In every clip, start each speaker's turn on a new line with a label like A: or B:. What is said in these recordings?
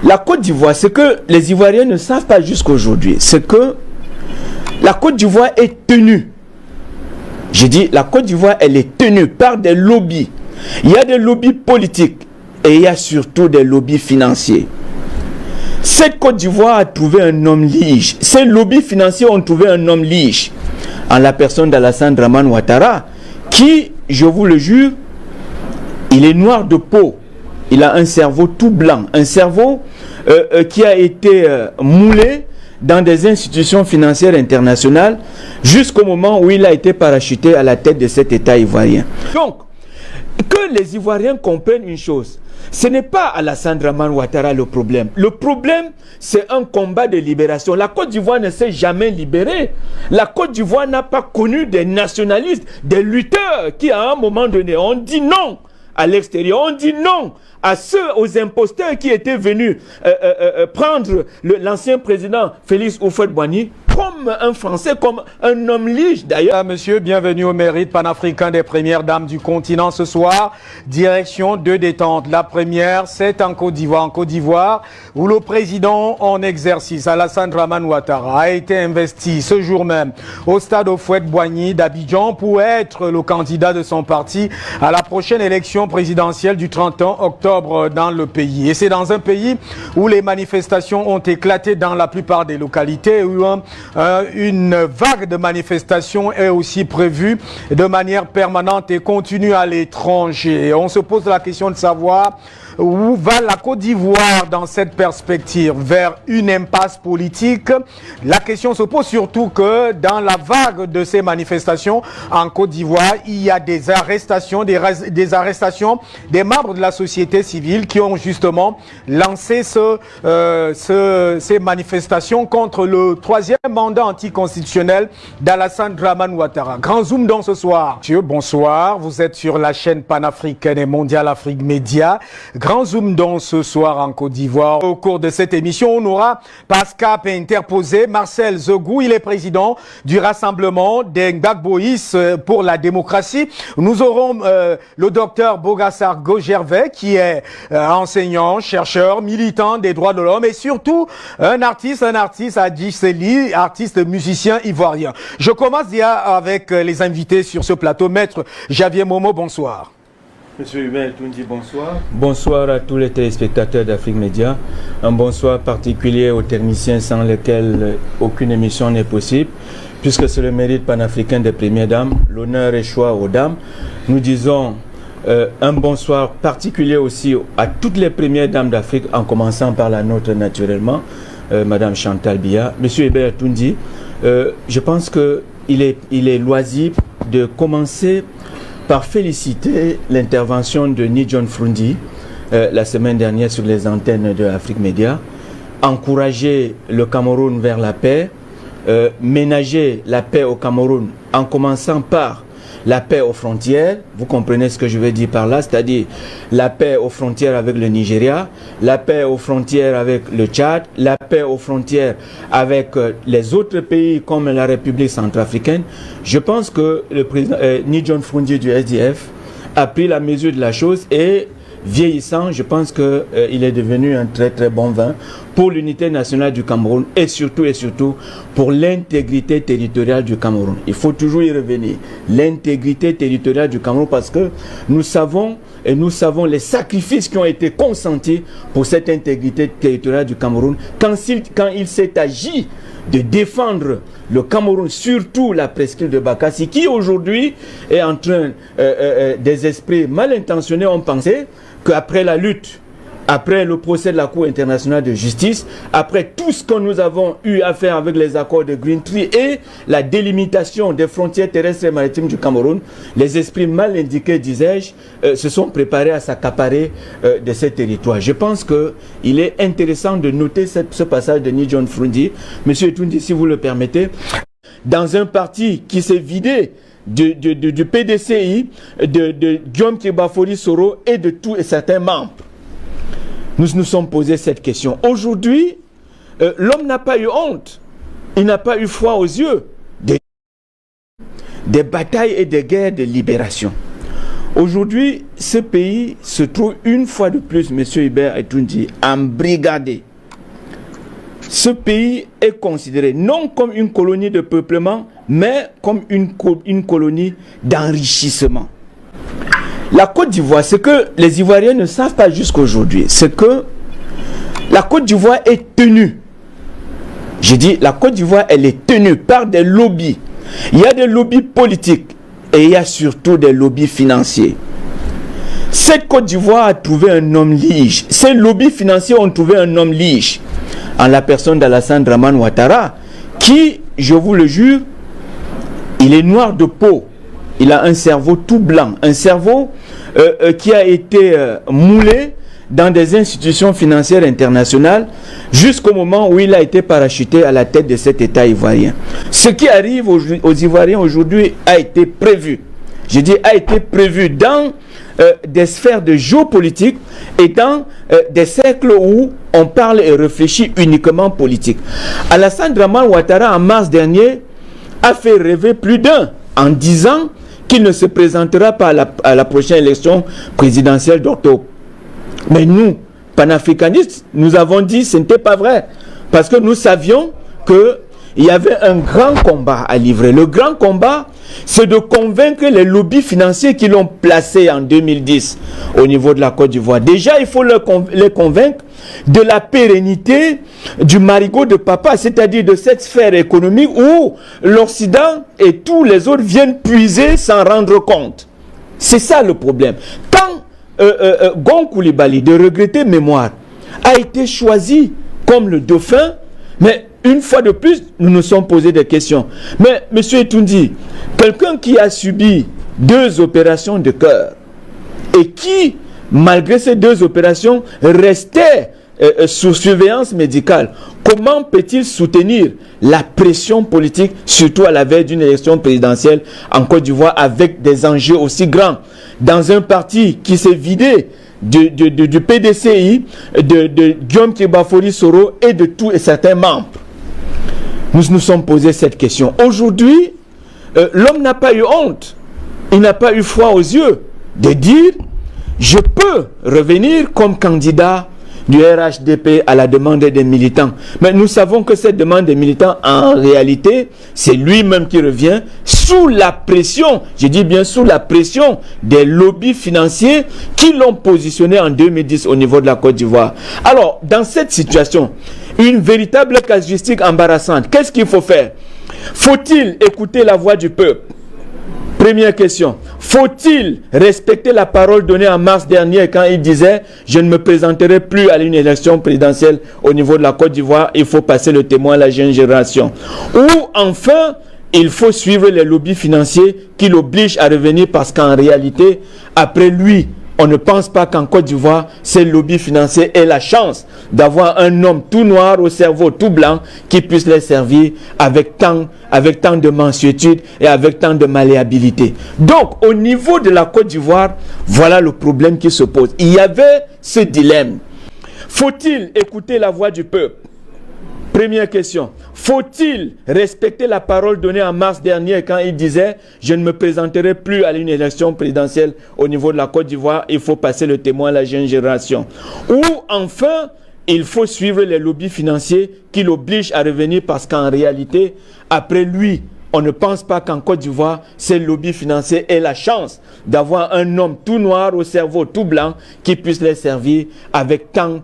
A: La Côte d'Ivoire, ce que les Ivoiriens ne savent pas jusqu'à aujourd'hui, c'est que la Côte d'Ivoire est tenue. J'ai dit, la Côte d'Ivoire, elle est tenue par des lobbies. Il y a des lobbies politiques et il y a surtout des lobbies financiers. Cette Côte d'Ivoire a trouvé un homme lige. Ces lobbies financiers ont trouvé un homme lige en la personne d'Alassane Dramane Ouattara, qui, je vous le jure, il est noir de peau. Il a un cerveau tout blanc, un cerveau qui a été moulé dans des institutions financières internationales jusqu'au moment où il a été parachuté à la tête de cet État ivoirien. Donc, que les Ivoiriens comprennent une chose, ce n'est pas Alassane Dramane Ouattara le problème. Le problème, c'est un combat de libération. La Côte d'Ivoire ne s'est jamais libérée. La Côte d'Ivoire n'a pas connu des nationalistes, des lutteurs qui, à un moment donné, ont dit non à l'extérieur. On dit non aux imposteurs qui étaient venus prendre l'ancien président Félix Houphouët-Boigny comme un Français, comme un homme lige d'ailleurs.
B: Monsieur, bienvenue au mérite panafricain des premières dames du continent ce soir. Direction deux détentes. La première, c'est en Côte d'Ivoire, où le président en exercice, Alassane Dramane Ouattara, a été investi ce jour même au stade Houphouët-Boigny d'Abidjan pour être le candidat de son parti à la prochaine élection présidentielle du 31 octobre dans le pays. Et c'est dans un pays où les manifestations ont éclaté dans la plupart des localités, où une vague de manifestations est aussi prévue de manière permanente et continue à l'étranger. On se pose la question de savoir où va la Côte d'Ivoire dans cette perspective, vers une impasse politique. La question se pose surtout que dans la vague de ces manifestations en Côte d'Ivoire, il y a des arrestations, des des membres de la société civile qui ont justement lancé ces manifestations contre le troisième mandat anticonstitutionnel d'Alassane Dramane Ouattara. Grand zoom dans ce soir. Monsieur, bonsoir. Vous êtes sur la chaîne panafricaine et mondiale Afrique Média. Grand zoom dans ce soir en Côte d'Ivoire. Au cours de cette émission, on aura Pascal interposé Marcel Zegou. Il est président du Rassemblement des Gbagboïs pour la démocratie. Nous aurons le docteur Bogassar Gogervais qui est enseignant, chercheur, militant des droits de l'homme et surtout un artiste Adji Seli, artiste musicien ivoirien. Je commence déjà avec les invités sur ce plateau. Maître Javier Momo, bonsoir.
A: Monsieur Hubert Toundi, bonsoir. Bonsoir à tous les téléspectateurs d'Afrique Média. Un bonsoir particulier aux techniciens sans lesquels aucune émission n'est possible, puisque c'est le mérite panafricain des premières dames. L'honneur est choix aux dames. Nous disons un bonsoir particulier aussi à toutes les premières dames d'Afrique, en commençant par la nôtre naturellement, Madame Chantal Biya. Monsieur Hubert Toundi, je pense qu'il est loisible de commencer par féliciter l'intervention de Nidjon Frundi la semaine dernière sur les antennes de Afrique Média, encourager le Cameroun vers la paix, ménager la paix au Cameroun en commençant par la paix aux frontières, vous comprenez ce que je veux dire par là, c'est-à-dire la paix aux frontières avec le Nigeria, la paix aux frontières avec le Tchad, la paix aux frontières avec les autres pays comme la République centrafricaine. Je pense que le président Nidjon Frundi du SDF a pris la mesure de la chose et vieillissant, je pense qu'il est devenu un très très bon vin pour l'unité nationale du Cameroun et surtout pour l'intégrité territoriale du Cameroun. Il faut toujours y revenir. L'intégrité territoriale du Cameroun, parce que nous savons les sacrifices qui ont été consentis pour cette intégrité territoriale du Cameroun quand il s'est agi de défendre le Cameroun, surtout la presqu'île de Bakassi, qui aujourd'hui est en train, des esprits mal intentionnés ont pensé qu'après la lutte, après le procès de la Cour internationale de justice, après tout ce que nous avons eu à faire avec les accords de Green Tree et la délimitation des frontières terrestres et maritimes du Cameroun, les esprits mal indiqués, disais-je, se sont préparés à s'accaparer de ces territoires. Je pense qu'il est intéressant de noter ce passage de Nidjon Frundi. Monsieur Toundi, si vous le permettez, dans un parti qui s'est vidé du PDCI, de Guillaume Kebafori Soro et de tous et certains membres. Nous nous sommes posé cette question. Aujourd'hui, l'homme n'a pas eu honte. Il n'a pas eu froid aux yeux des batailles et des guerres de libération. Aujourd'hui, ce pays se trouve une fois de plus, M. Hubert Etunji, embrigadé. Ce pays est considéré non comme une colonie de peuplement, mais comme une colonie d'enrichissement. La Côte d'Ivoire, ce que les Ivoiriens ne savent pas jusqu'aujourd'hui, c'est que la Côte d'Ivoire est tenue. Je dis, la Côte d'Ivoire, elle est tenue par des lobbies. Il y a des lobbies politiques et il y a surtout des lobbies financiers. Cette Côte d'Ivoire a trouvé un homme lige. Ces lobbies financiers ont trouvé un homme lige en la personne d'Alassane Dramane Ouattara, qui, je vous le jure, il est noir de peau. Il a un cerveau tout blanc, un cerveau qui a été moulé dans des institutions financières internationales jusqu'au moment où il a été parachuté à la tête de cet État ivoirien. Ce qui arrive aux Ivoiriens aujourd'hui a été prévu. Je dis a été prévu dans des sphères de géopolitique et dans des cercles où on parle et réfléchit uniquement politique. Alassane Dramane Ouattara, en mars dernier, a fait rêver plus d'un en disant qu'il ne se présentera pas à la prochaine élection présidentielle d'octobre. Mais nous, panafricanistes, nous avons dit que ce n'était pas vrai. Parce que nous savions qu'il y avait un grand combat à livrer. Le grand combat, c'est de convaincre les lobbies financiers qui l'ont placé en 2010 au niveau de la Côte d'Ivoire. Déjà, il faut les convaincre de la pérennité du marigot de papa, c'est-à-dire de cette sphère économique où l'Occident et tous les autres viennent puiser sans rendre compte. C'est ça le problème. Quand Gon Coulibaly, de regretter mémoire, a été choisi comme le dauphin, mais une fois de plus, nous nous sommes posé des questions. Mais, M. Etunji, quelqu'un qui a subi 2 opérations de cœur et qui, malgré ces 2 opérations, restait sous surveillance médicale, comment peut-il soutenir la pression politique, surtout à la veille d'une élection présidentielle en Côte d'Ivoire, avec des enjeux aussi grands, dans un parti qui s'est vidé du PDCI, de Guillaume Kébafori Soro et de tous et certains membres? Nous nous sommes posé cette question. Aujourd'hui, l'homme n'a pas eu honte, il n'a pas eu froid aux yeux de dire « Je peux revenir comme candidat du RHDP à la demande des militants ». Mais nous savons que cette demande des militants, en réalité, c'est lui-même qui revient sous la pression, je dis bien sous la pression des lobbies financiers qui l'ont positionné en 2010 au niveau de la Côte d'Ivoire. Alors, dans cette situation, une véritable casuistique embarrassante, qu'est-ce qu'il faut faire? Faut-il écouter la voix du peuple? Première question. Faut-il respecter la parole donnée en mars dernier quand il disait « Je ne me présenterai plus à une élection présidentielle au niveau de la Côte d'Ivoire, il faut passer le témoin à la jeune génération ». Ou enfin, il faut suivre les lobbies financiers qui l'obligent à revenir parce qu'en réalité, après lui, on ne pense pas qu'en Côte d'Ivoire, ces lobbies financiers aient la chance d'avoir un homme tout noir au cerveau tout blanc qui puisse les servir avec tant de mansuétude et avec tant de malléabilité. Donc, au niveau de la Côte d'Ivoire, voilà le problème qui se pose. Il y avait ce dilemme. Faut-il écouter la voix du peuple? Première question. Faut-il respecter la parole donnée en mars dernier quand il disait « Je ne me présenterai plus à une élection présidentielle au niveau de la Côte d'Ivoire, il faut passer le témoin à la jeune génération ». Ou enfin, il faut suivre les lobbies financiers qui l'obligent à revenir parce qu'en réalité, après lui, on ne pense pas qu'en Côte d'Ivoire, ces lobbies financiers aient la chance d'avoir un homme tout noir au cerveau tout blanc qui puisse les servir avec tant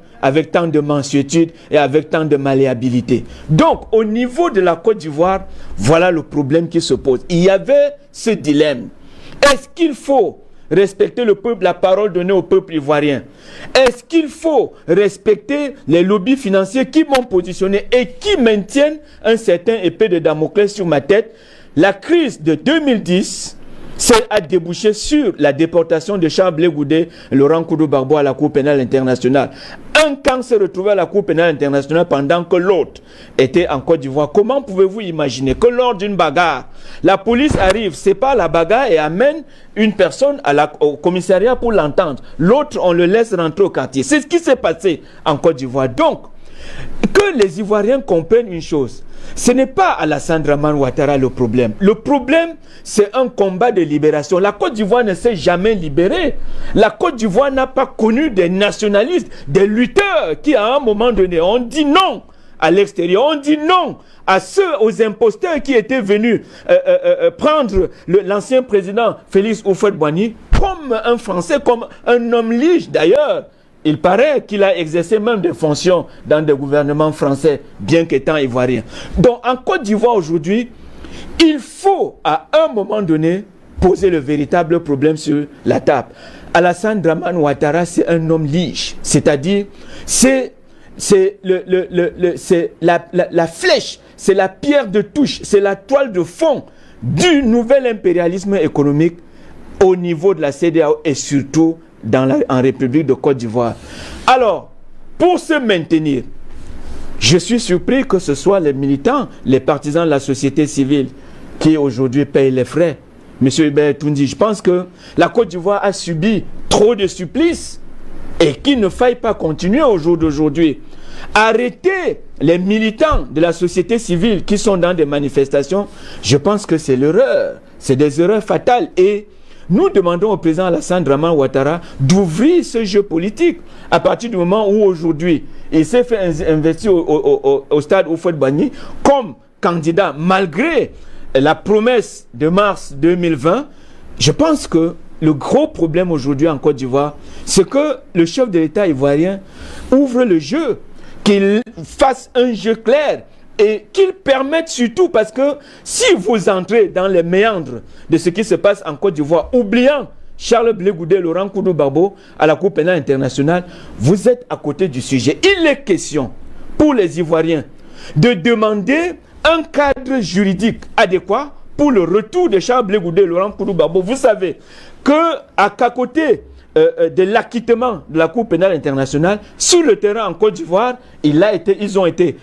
A: de mansuétude et avec tant de malléabilité. Donc, au niveau de la Côte d'Ivoire, voilà le problème qui se pose. Il y avait ce dilemme. Est-ce qu'il faut respecter le peuple, la parole donnée au peuple ivoirien? Est-ce qu'il faut respecter les lobbies financiers qui m'ont positionné et qui maintiennent un certain épée de Damoclès sur ma tête? La crise de 2010 a débouché sur la déportation de Charles Blé Goudé et Laurent Koudou-Barbeau à la Cour pénale internationale. Un camp s'est retrouvé à la Cour pénale internationale pendant que l'autre était en Côte d'Ivoire. Comment pouvez-vous imaginer que lors d'une bagarre, la police arrive, sépare la bagarre et amène une personne au commissariat pour l'entendre. L'autre, on le laisse rentrer au quartier. C'est ce qui s'est passé en Côte d'Ivoire. Donc, que les Ivoiriens comprennent une chose. ce n'est pas Alassane Dramane Ouattara le problème. Le problème, c'est un combat de libération. La Côte d'Ivoire ne s'est jamais libérée. La Côte d'Ivoire n'a pas connu des nationalistes, des lutteurs qui, à un moment donné, ont dit non à l'extérieur. On dit non aux imposteurs qui étaient venus prendre l'ancien président Félix Houphouët-Boigny comme un Français, comme un homme lige d'ailleurs. Il paraît qu'il a exercé même des fonctions dans des gouvernements français, bien qu'étant ivoirien. Donc en Côte d'Ivoire aujourd'hui, il faut à un moment donné poser le véritable problème sur la table. Alassane Dramane Ouattara, c'est un homme lige, c'est-à-dire c'est la flèche, c'est la pierre de touche, c'est la toile de fond du nouvel impérialisme économique au niveau de la CEDEAO et surtout en République de Côte d'Ivoire. Alors, pour se maintenir, je suis surpris que ce soit les militants, les partisans de la société civile qui aujourd'hui payent les frais. Monsieur Hubert Toundi, je pense que la Côte d'Ivoire a subi trop de supplices et qu'il ne faille pas continuer au jour d'aujourd'hui. Arrêter les militants de la société civile qui sont dans des manifestations, je pense que c'est l'erreur. C'est des erreurs fatales et nous demandons au président Alassane Dramane Ouattara d'ouvrir ce jeu politique à partir du moment où aujourd'hui il s'est fait investir au stade Houphouët-Boigny comme candidat malgré la promesse de mars 2020. Je pense que le gros problème aujourd'hui en Côte d'Ivoire, c'est que le chef de l'État ivoirien ouvre le jeu, qu'il fasse un jeu clair et qu'il permette surtout, parce que si vous entrez dans les méandres de ce qui se passe en Côte d'Ivoire, oubliant Charles Blé Goudé, Laurent Koudou-Barbeau à la Cour pénale internationale, vous êtes à côté du sujet. Il est question pour les Ivoiriens de demander un cadre juridique adéquat pour le retour de Charles Blé Goudé, Laurent Koudou-Barbeau. Vous savez qu'à côté de l'acquittement de la Cour pénale internationale, sur le terrain en Côte d'Ivoire,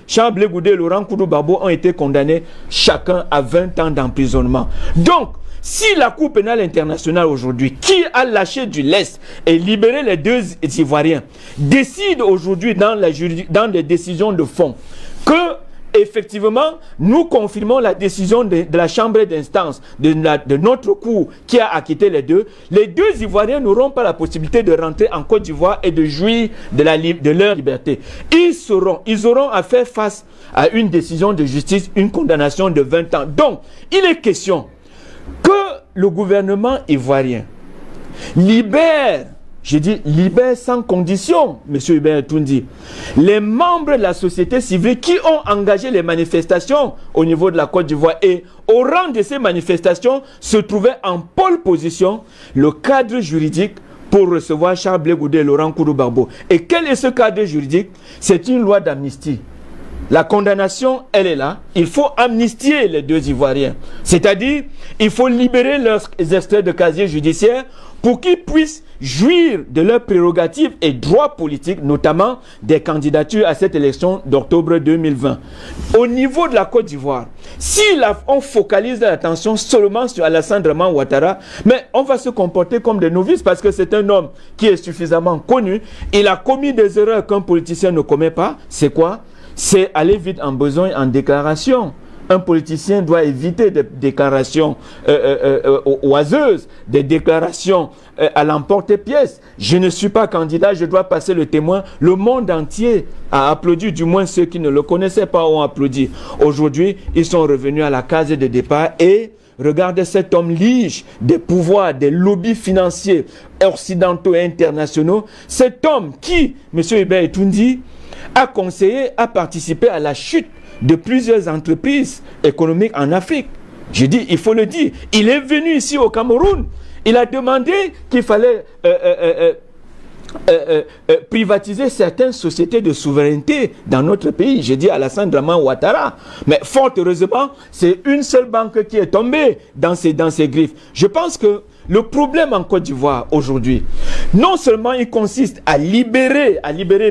A: Charles Blé Goudé et Laurent Koudou-Barbeau ont été condamnés chacun à 20 ans d'emprisonnement. Donc, si la Cour pénale internationale aujourd'hui, qui a lâché du lest et libéré les deux Ivoiriens, décide aujourd'hui dans les décisions de fond que effectivement, nous confirmons la décision de la chambre d'instance de notre cour qui a acquitté les deux Ivoiriens n'auront pas la possibilité de rentrer en Côte d'Ivoire et de jouir de leur liberté. Ils auront à faire face à une décision de justice, une condamnation de 20 ans. Donc, il est question que le gouvernement ivoirien libère sans condition, M. Hubert Toundi, les membres de la société civile qui ont engagé les manifestations au niveau de la Côte d'Ivoire. Et au rang de ces manifestations se trouvait en pole position le cadre juridique pour recevoir Charles Blé Goudé et Laurent Koudou-Barbeau. Et quel est ce cadre juridique? C'est une loi d'amnistie. La condamnation, elle est là. Il faut amnistier les deux Ivoiriens. C'est-à-dire, il faut libérer leurs extraits de casier judiciaire pour qu'ils puissent jouir de leurs prérogatives et droits politiques, notamment des candidatures à cette élection d'octobre 2020. Au niveau de la Côte d'Ivoire, si on focalise l'attention seulement sur Alassane Dramane Ouattara, mais on va se comporter comme des novices parce que c'est un homme qui est suffisamment connu. Il a commis des erreurs qu'un politicien ne commet pas. C'est quoi? C'est aller vite en besoin en déclaration. Un politicien doit éviter des déclarations oiseuses, des déclarations à l'emporte-pièce. Je ne suis pas candidat, je dois passer le témoin. Le monde entier a applaudi, du moins ceux qui ne le connaissaient pas ont applaudi. Aujourd'hui, ils sont revenus à la case de départ et regardez cet homme lige des pouvoirs, des lobbies financiers occidentaux et internationaux. Cet homme qui, M. Hubert Toundi, a conseillé, a participé à la chute de plusieurs entreprises économiques en Afrique. Je dis, il faut le dire. Il est venu ici au Cameroun. Il a demandé qu'il fallait privatiser certaines sociétés de souveraineté dans notre pays. J'ai dit Alassane Dramane Ouattara. Mais fort heureusement, c'est une seule banque qui est tombée dans ses griffes. Je pense que le problème en Côte d'Ivoire aujourd'hui, non seulement il consiste à libérer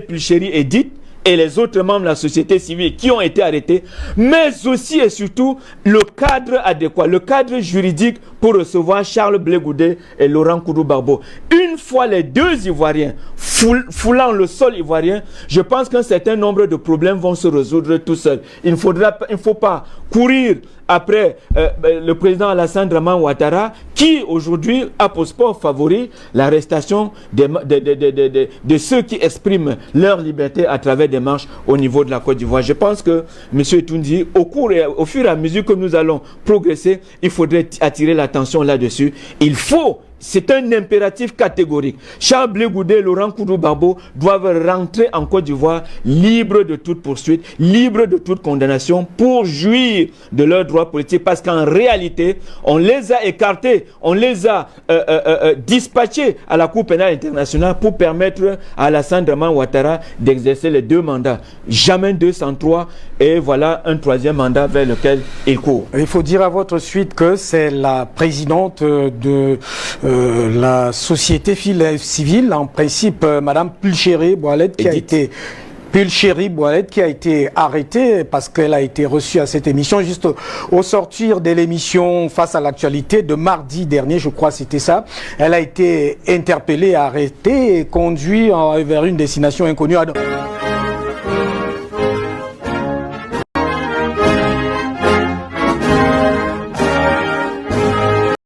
A: Pulchéry et Dit et les autres membres de la société civile qui ont été arrêtés, mais aussi et surtout le cadre adéquat, le cadre juridique pour recevoir Charles Blé Goudé et Laurent Koudou Barbeau. Une fois les deux Ivoiriens foulant le sol ivoirien, je pense qu'un certain nombre de problèmes vont se résoudre tout seuls. Il ne faut pas courir après le président Alassane Dramane Ouattara, qui aujourd'hui a pour sport favori l'arrestation de ceux qui expriment leur liberté à travers des marches au niveau de la Côte d'Ivoire. Je pense que M. Toundi, au fur et à mesure que nous allons progresser, il faudrait attirer l'attention là-dessus. C'est un impératif catégorique. Charles Blé Goudé et Laurent Koudou Barbeau doivent rentrer en Côte d'Ivoire libres de toute poursuite, libres de toute condamnation pour jouir de leurs droits politiques. Parce qu'en réalité, on les a écartés, on les a dispatchés à la Cour pénale internationale pour permettre à Alassane Dramane Ouattara d'exercer les 2 mandats. Jamais 203 et voilà un 3e mandat vers lequel il court.
B: Il faut dire à votre suite que c'est la présidente de la société civile, en principe, Madame Pulchéry Boilette, qui a été arrêtée parce qu'elle a été reçue à cette émission juste au sortir de l'émission Face à l'actualité de mardi dernier, je crois c'était ça. Elle a été interpellée, arrêtée et conduite vers une destination inconnue.